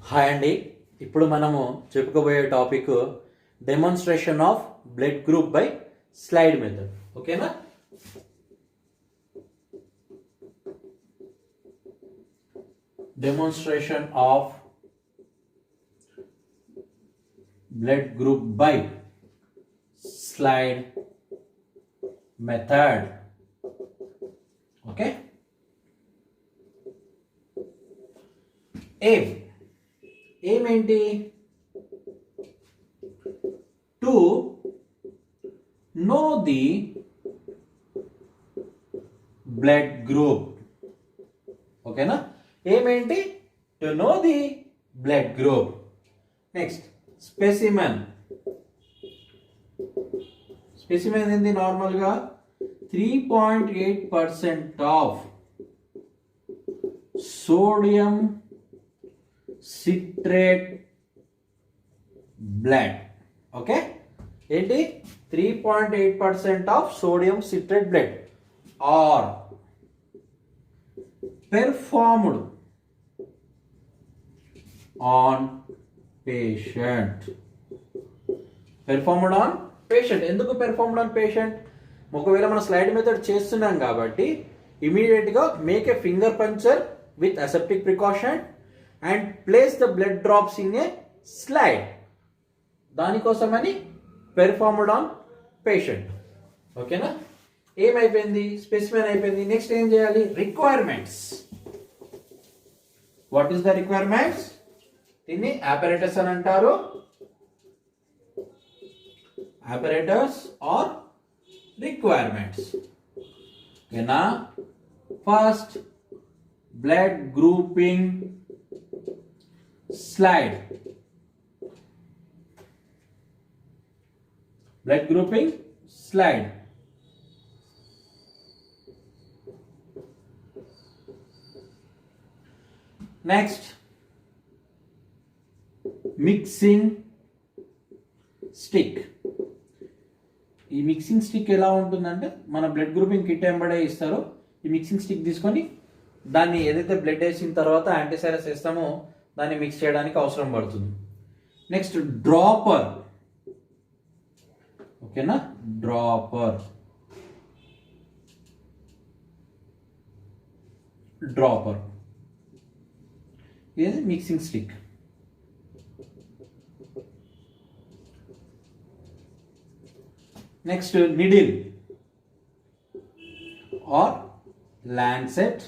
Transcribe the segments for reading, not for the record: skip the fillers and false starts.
Hi అండి. ఇప్పుడు మనము చెప్పుకోబోయే topic demonstration of blood group by slide method. ఓకేనా? Demonstration of blood group by slide method. Okay, ఏమేంటి? To know the blood group. ఓకేనా? ఏమేంటి? To know the blood group. Next specimen. Specimen ఏంది? నార్మల్గా 3.8% of sodium citrate blood. Okay, ఏంటి? 3.8% of sodium citrate blood are performed on patient. Performed on patient. ఎందుకు performed on patient? ఒకవేళ మన slide method చేస్తున్నాం కాబట్టి ఇమీడియట్ గా make a finger puncture with aseptic precaution and place the blood drops in a slide. దానికోసమని performed on patient. ఓకేనా? ఏమైపోయింది? Specimen అయిపోయింది. నెక్స్ట్ ఏం చేయాలి? Requirements. What is the requirements? దీన్ని apparatus అని అంటారు. apparatus are requirements. ఓకేనా? First blood grouping slide. Blood grouping slide. Next, mixing stick. ఈ మిక్సింగ్ స్టిక్ ఎలా ఉంటుందంటే, మన బ్లడ్ గ్రూపింగ్ కిట్ ఎంబడే ఇస్తారు. ఈ మిక్సింగ్ స్టిక్ తీసుకొని దాన్ని ఏదైతే బ్లడ్ వేసిన తర్వాత యాంటీసైరస్ వేస్తామో దాన్ని మిక్స్ చేయడానికి అవసరం పడుతుంది. Next dropper. ఓకేనా? డ్రాపర్. డ్రాపర్ ఇది mixing stick. Next needle or lancet.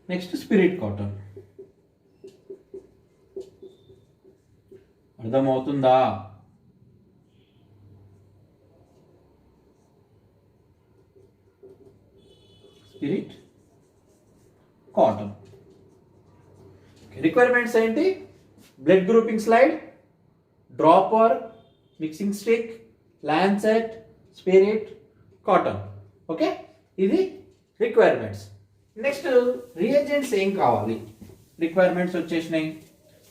Next spirit cotton. అర్థమవుతుందా? Spirit cotton. రిక్వైర్మెంట్స్ ఏంటి? Blood grouping slide, dropper, mixing stick, lancet, spirit cotton. Okay, ఇది రిక్వైర్మెంట్స్. నెక్స్ట్ రియేజెంట్స్ ఏం కావాలి? రిక్వైర్మెంట్స్ వచ్చేసినాయి,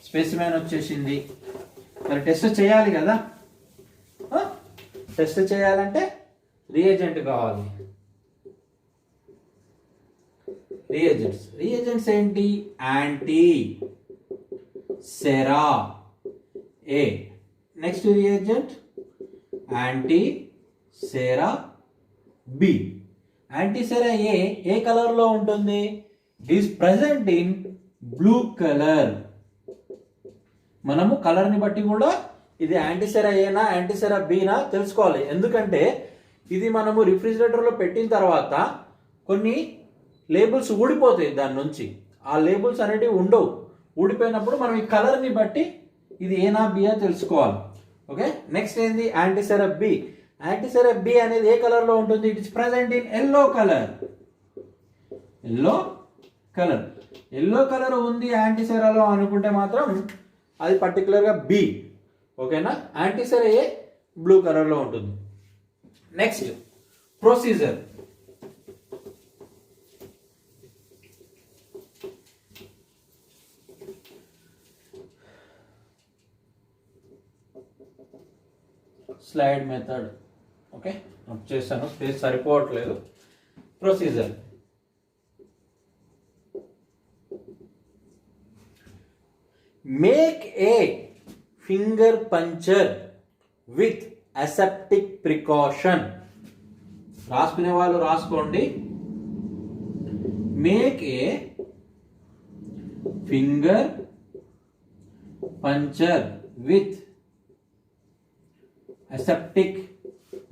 స్పెసిమెన్ వచ్చేసింది. మరి టెస్ట్ చేయాలి కదా. టెస్ట్ చేయాలంటే రియేజెంట్ కావాలి. రియేజెంట్స్ ఏంటి? Anti sera A. Next reagent anti sera B. Antisera ఏ కలర్ లో ఉంటుంది? Is present in blue colour. మనము కలర్ ని బట్టి కూడా ఇది యాంటీసెరా ఏనా యాంటీసెరా బీనా తెలుసుకోవాలి. ఎందుకంటే ఇది మనము రిఫ్రిజిరేటర్ లో పెట్టిన తర్వాత కొన్ని లేబుల్స్ ఊడిపోతాయి దాని నుంచి. ఆ లేబుల్స్ అనేటివి ఉండవు. ఊడిపోయినప్పుడు మనం ఈ కలర్ ని బట్టి ఇది ఏనా బియా తెలుసుకోవాలి. ఓకే, నెక్స్ట్ ఏంది? Antisera B. యాంటీసెరా బి అనేది ఏ కలర్ లో ఉంటుంది? It is present in yellow colour. Yellow colour ఉంది యాంటీసెరాలో అనుకుంటే మాత్రం అది పర్టికులర్ గా బి. ఓకేనా? యాంటీసెరా ఏ బ్లూ కలర్ లో ఉంటుంది. Next procedure. slide method. Okay, చేశాను, స్పేస్ సరిపోవట్లేదు. Procedure: make a finger puncture with aseptic precaution. రాసుకునే వాళ్ళు రాసుకోండి. Make a finger puncture with aseptic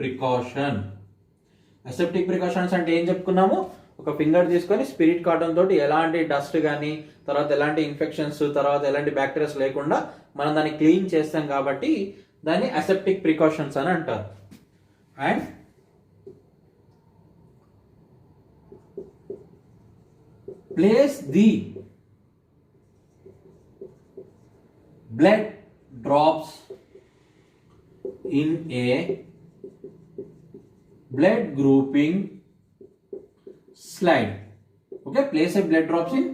precaution. Aseptic precautions అంటే ఏం చెప్పుకున్నాము? ఒక ఫింగర్ తీసుకొని స్పిరిట్ కాటన్ తోటి ఎలాంటి డస్ట్ కానీ, తర్వాత ఎలాంటి ఇన్ఫెక్షన్స్, తర్వాత ఎలాంటి బ్యాక్టీరియాస్ లేకుండా మనం దాన్ని క్లీన్ చేస్తాం కాబట్టి దాన్ని అసెప్టిక్ ప్రికాషన్స్ అని అంటారు. And place the blood drops in a blood grouping slide. Okay, place a blood drops in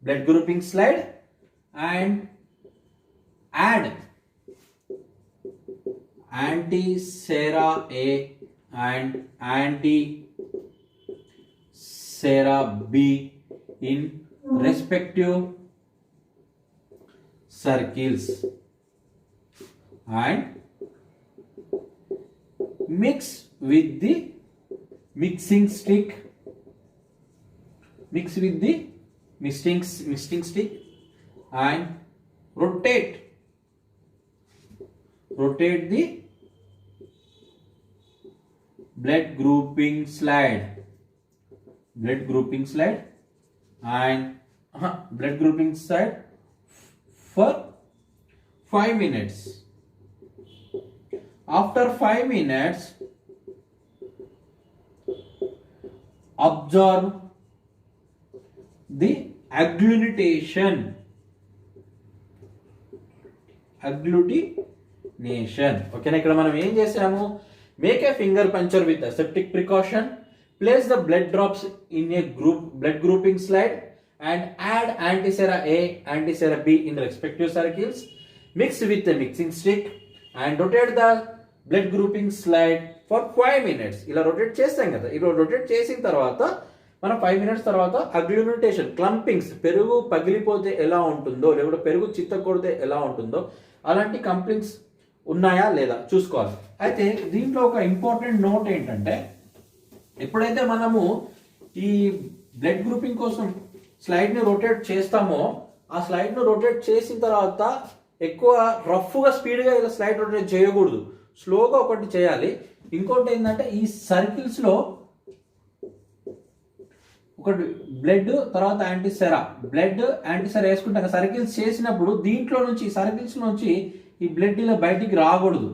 blood grouping slide and add anti-sera A and anti-sera B in respective circles and mix with the mixing stick. Mix with the mixing stick and rotate the blood grouping slide and blood grouping slide for 5 minutes. After 5 minutes, observe the agglutination. ఓకేనా? ఇక్కడ మనం ఏం చేసాము? Make a finger puncture with aseptic precaution, place the blood drops in A blood grouping slide and add anti-sera A, anti-sera B in respective circles. Mix with the mixing stick and rotate the blood grouping slide for 5 minutes. ఇలా rotate చేస్తాం కదా. ఇలా rotate చేసిన తర్వాత మనం 5 minutes తర్వాత అగ్గ్లూటినేషన్, క్లంపింగ్స్, పెరుగు పగిలిపోతే ఎలా ఉంటుందో, లేకపోతే పెరుగు చిత్తకొడితే ఎలా ఉంటుందో అలాంటి క్లంపింగ్స్ ఉన్నాయా లేదా చూసుకోవాలి. అయితే దీంట్లో ఒక ఇంపార్టెంట్ నోట్ ఏంటంటే, ఎప్పుడైతే మనము ఈ బ్లడ్ గ్రూపింగ్ కోసం స్లైడ్ని రొటేట్ చేస్తామో, ఆ స్లైడ్ను రొటేట్ చేసిన తర్వాత ఎక్కువ రఫ్గా స్పీడ్గా ఇలా స్లైడ్ రొటేట్ చేయకూడదు, స్లోగా ఒకటి చేయాలి. ఇంకోటి ఏంటంటే, ఈ సర్కిల్స్లో ఒకటి బ్లడ్ తర్వాత యాంటీసెరా, బ్లడ్ యాంటీసెరా వేసుకుంటాం. సర్కిల్స్ చేసినప్పుడు దీంట్లో నుంచి, సర్కిల్స్ నుంచి ఈ బ్లడ్ ఇలా బయటికి రాకూడదు.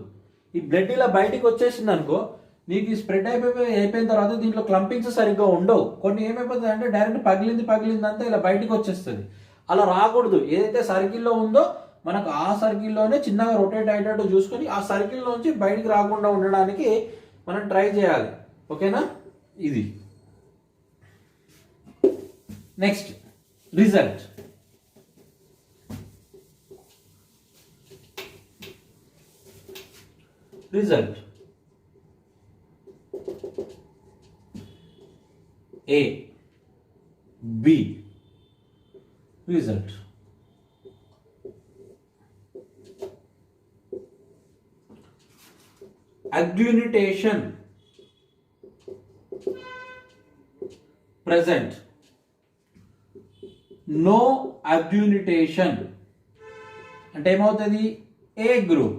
ఈ బ్లడ్ ఇలా బయటికి వచ్చేసింది అనుకో, నీకు ఈ స్ప్రెడ్ అయిపోయిన తర్వాత దీంట్లో క్లంపింగ్స్ సరిగ్గా ఉండవు. కొన్ని ఏమైపోతుంది అంటే డైరెక్ట్ పగిలింది అంతా ఇలా బయటికి వచ్చేస్తుంది. అలా రాకూడదు. ఏదైతే సర్కిల్లో ఉందో మనకు ఆ సర్కిల్లోనే చిన్నగా రొటేట్ అయ్యేటట్టు చూసుకొని ఆ సర్కిల్లోంచి బయటికి రాకుండా ఉండడానికి మనం ట్రై చేయాలి. ఓకేనా? ఇది next result. A, B. Result. Agglutination present. No agglutination అంటే ఏమవుతుంది? A group.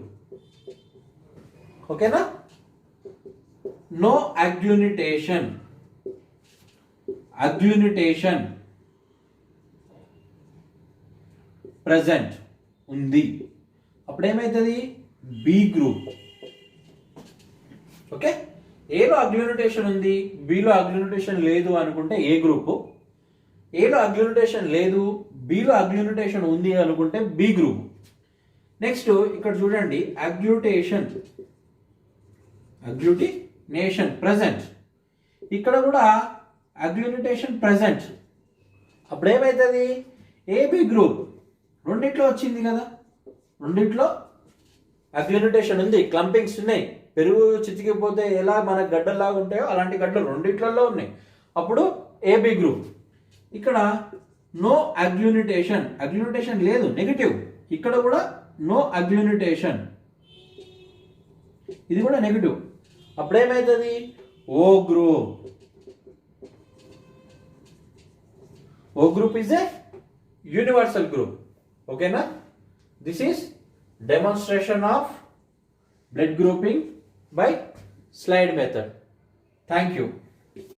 ఓకేనా? No agglutination ప్రెజెంట్ ఉంది. అప్పుడు ఏమైతుంది? B group. ఓకే, ఏలో అగ్గ్లూటినేషన్ ఉంది, బిలో అగ్గ్లూటినేషన్ లేదు అనుకుంటే ఏ గ్రూప్, ఏలో అగ్గ్లూటినేషన్ లేదు బిలో అగ్గ్లూటినేషన్ ఉంది అనుకుంటే బి గ్రూప్. నెక్స్ట్ ఇక్కడ చూడండి, అగ్గ్లూటినేషన్ ప్రెజెంట్, ఇక్కడ కూడా అగ్గ్లూటినేషన్ ప్రెజెంట్. అప్పుడు ఏమవుతుంది? AB group. రెండిట్లో వచ్చింది కదా, రెండిట్లో అగ్గ్లూటినేషన్ ఉంది, క్లంపింగ్స్ ఉన్నాయి. పెరుగు చితికిపోతే ఎలా మన గడ్డల్లాగా ఉంటాయో అలాంటి గడ్డలు రెండిట్లలో ఉన్నాయి. అప్పుడు ఏబి గ్రూప్. ఇక్కడ నో అగ్లూనిటేషన్, అగ్లూనిటేషన్ లేదు, నెగిటివ్. ఇక్కడ కూడా నో అగ్లూనిటేషన్, ఇది కూడా నెగిటివ్. అప్పుడేమవుతుంది? O group. O group is a universal group. Okay na? This is demonstration of blood grouping by slide method. Thank you.